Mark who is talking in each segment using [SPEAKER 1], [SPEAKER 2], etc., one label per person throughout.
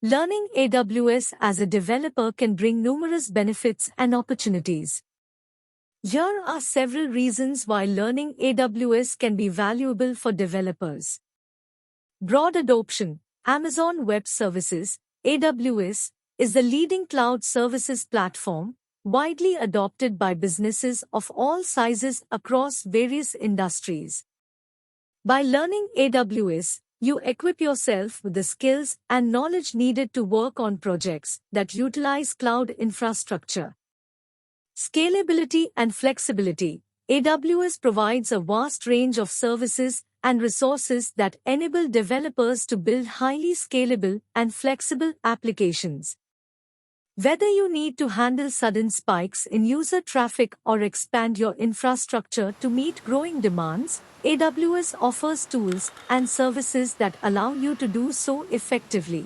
[SPEAKER 1] Learning AWS as a developer can bring numerous benefits and opportunities. Here are several reasons why learning AWS can be valuable for developers. Broad adoption. Amazon Web Services, AWS, is the leading cloud services platform, widely adopted by businesses of all sizes across various industries. By learning AWS, you equip yourself with the skills and knowledge needed to work on projects that utilize cloud infrastructure. Scalability and flexibility. AWS provides a vast range of services and resources that enable developers to build highly scalable and flexible applications. Whether you need to handle sudden spikes in user traffic or expand your infrastructure to meet growing demands, AWS offers tools and services that allow you to do so effectively.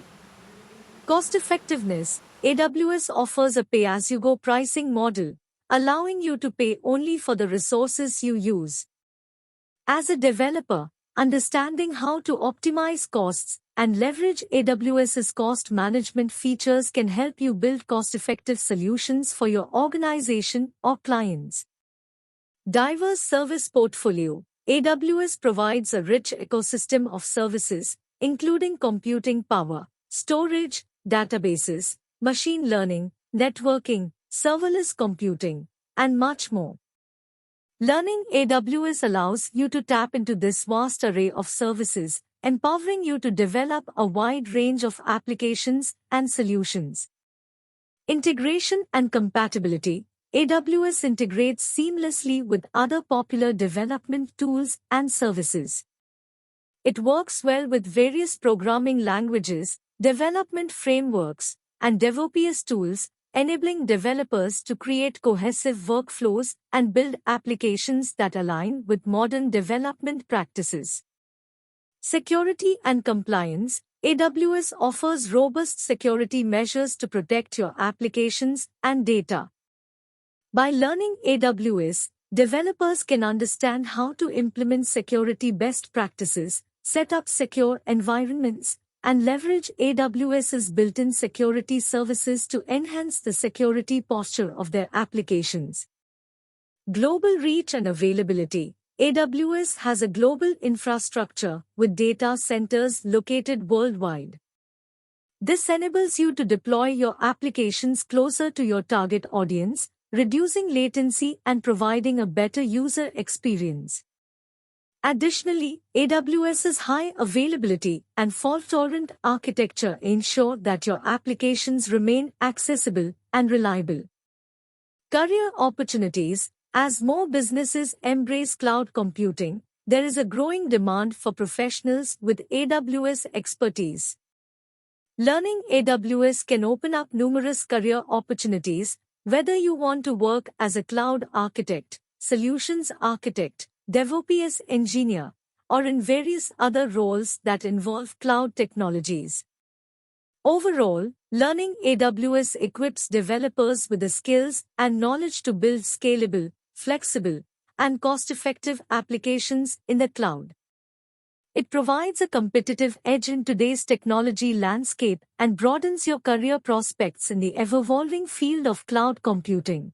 [SPEAKER 1] Cost effectiveness. AWS offers a pay-as-you-go pricing model, allowing you to pay only for the resources you use. As a developer, understanding how to optimize costs and leverage AWS's cost management features can help you build cost-effective solutions for your organization or clients. Diverse service portfolio. AWS provides a rich ecosystem of services, including computing power, storage, databases, machine learning, networking, serverless computing, and much more. Learning AWS allows you to tap into this vast array of services, empowering you to develop a wide range of applications and solutions. Integration and compatibility. AWS integrates seamlessly with other popular development tools and services. It works well with various programming languages, development frameworks, and DevOps tools, enabling developers to create cohesive workflows and build applications that align with modern development practices. Security and compliance. AWS offers robust security measures to protect your applications and data. By learning AWS, developers can understand how to implement security best practices, set up secure environments, and leverage AWS's built-in security services to enhance the security posture of their applications. Global reach and availability. AWS has a global infrastructure with data centers located worldwide. This enables you to deploy your applications closer to your target audience, reducing latency and providing a better user experience. Additionally, AWS's high availability and fault-tolerant architecture ensure that your applications remain accessible and reliable. Career opportunities. As more businesses embrace cloud computing, there is a growing demand for professionals with AWS expertise. Learning AWS can open up numerous career opportunities, whether you want to work as a cloud architect, solutions architect, DevOps engineer, or in various other roles that involve cloud technologies. Overall, learning AWS equips developers with the skills and knowledge to build scalable, flexible, and cost-effective applications in the cloud. It provides a competitive edge in today's technology landscape and broadens your career prospects in the ever-evolving field of cloud computing.